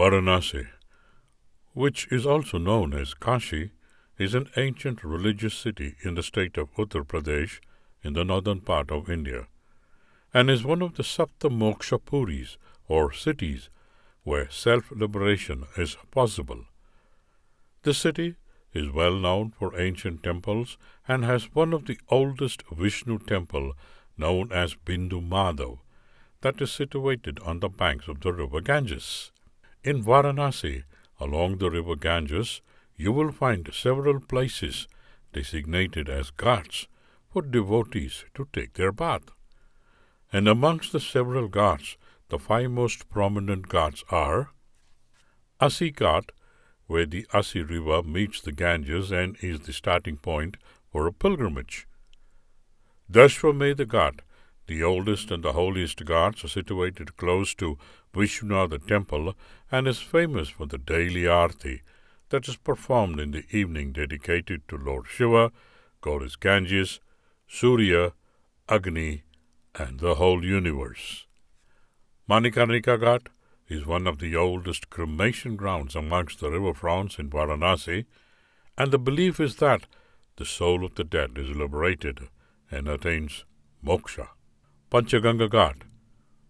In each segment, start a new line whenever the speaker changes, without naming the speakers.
Varanasi, which is also known as Kashi, is an ancient religious city in the state of Uttar Pradesh in the northern part of India, and is one of the Sapta Moksha Puris, or cities, where self-liberation is possible. The city is well known for ancient temples and has one of the oldest Vishnu temple known as Bindu Madhav, that is situated on the banks of the river Ganges. In Varanasi, along the river Ganges, you will find several places designated as ghats for devotees to take their bath. And amongst the several ghats, the five most prominent ghats are Asi Ghat, where the Asi river meets the Ganges and is the starting point for a pilgrimage. Dashwamedha Ghat, the oldest and the holiest ghats, are situated close to Vishwanath temple and is famous for the daily arti that is performed in the evening dedicated to Lord Shiva, Goddess Ganges, Surya, Agni, and the whole universe. Manikarnika Ghat is one of the oldest cremation grounds amongst the riverfronts in Varanasi, and the belief is that the soul of the dead is liberated and attains moksha. Panchaganga Ghat,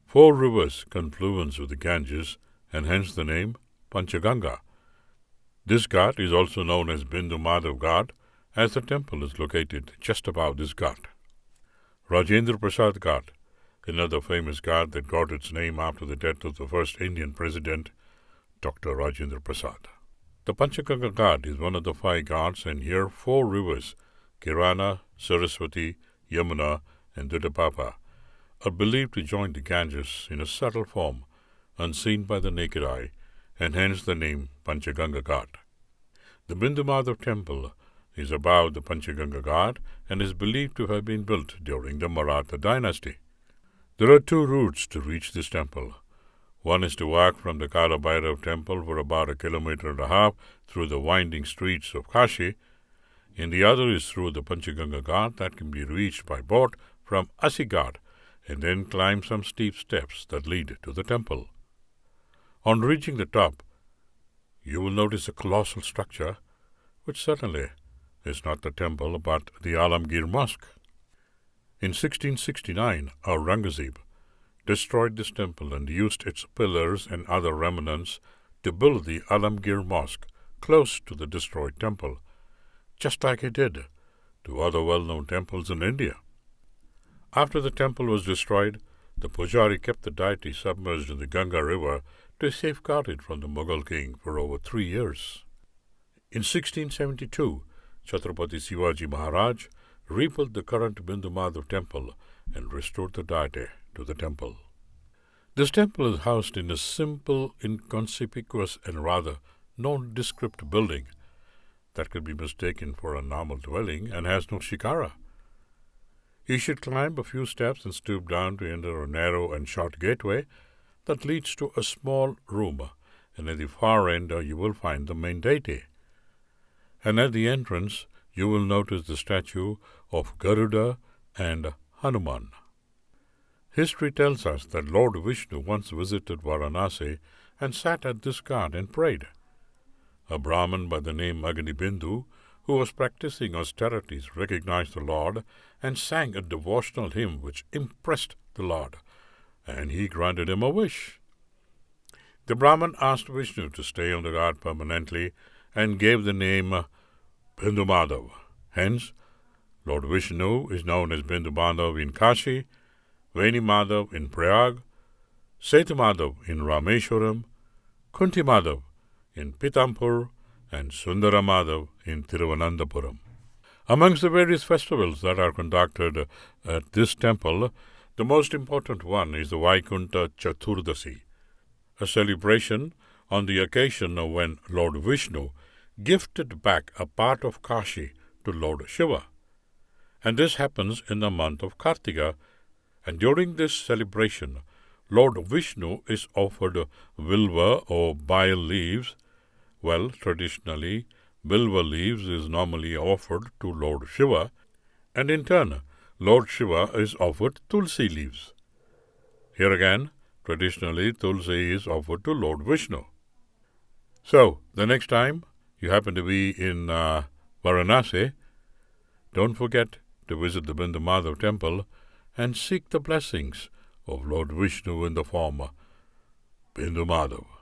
4 rivers confluence with the Ganges, and hence the name Panchaganga. This ghat is also known as Bindu Madhav Ghat, as the temple is located just above this ghat. Rajendra Prasad Ghat, another famous ghat that got its name after the death of the first Indian president, Dr. Rajendra Prasad. The Panchaganga Ghat is one of the 5 ghats, and here 4 rivers, Kirana, Saraswati, Yamuna, and Dudapapa, are believed to join the Ganges in a subtle form, unseen by the naked eye, and hence the name Panchaganga Ghat. The Bindu Madhav temple is above the Panchaganga Ghat and is believed to have been built during the Maratha dynasty. There are 2 routes to reach this temple. One is to walk from the Kala Bhairav temple for about 1.5 kilometers through the winding streets of Kashi, and the other is through the Panchaganga Ghat that can be reached by boat from Asi Ghat and then climb some steep steps that lead to the temple. On reaching the top, you will notice a colossal structure, which certainly is not the temple but the Alamgir Mosque. In 1669, Aurangzeb destroyed this temple and used its pillars and other remnants to build the Alamgir Mosque close to the destroyed temple, just like he did to other well-known temples in India. After the temple was destroyed, the Pujari kept the deity submerged in the Ganga river to safeguard it from the Mughal king for over 3 years. In 1672, Chhatrapati Shivaji Maharaj rebuilt the current Bindu Madhav temple and restored the deity to the temple. This temple is housed in a simple, inconspicuous, and rather nondescript building that could be mistaken for a normal dwelling and has no shikara. You should climb a few steps and stoop down to enter a narrow and short gateway that leads to a small room, and at the far end you will find the main deity. And at the entrance you will notice the statue of Garuda and Hanuman. History tells us that Lord Vishnu once visited Varanasi and sat at this ghat and prayed. A Brahmin by the name Agni Bindu, who was practicing austerities, recognized the Lord and sang a devotional hymn which impressed the Lord, and he granted him a wish. The Brahmin asked Vishnu to stay on the ghat permanently and gave the name Bindu Madhav. Hence, Lord Vishnu is known as Bindu Madhav in Kashi, Veni Madhav in Prayag, Setu Madhav in Rameshwaram, Kunti Madhav in Pithampur, and Sundara Madhav in Thiruvananthapuram. Amongst the various festivals that are conducted at this temple, the most important one is the Vaikunta Chaturdasi, a celebration on the occasion of when Lord Vishnu gifted back a part of Kashi to Lord Shiva. And this happens in the month of Kartika, and during this celebration, Lord Vishnu is offered vilva or bile leaves. Well, traditionally, vilva leaves is normally offered to Lord Shiva, and in turn, Lord Shiva is offered tulsi leaves. Here again, traditionally, tulsi is offered to Lord Vishnu. So, the next time you happen to be in Varanasi, don't forget to visit the Bindu Madhav temple and seek the blessings of Lord Vishnu in the form Bindu Madhav.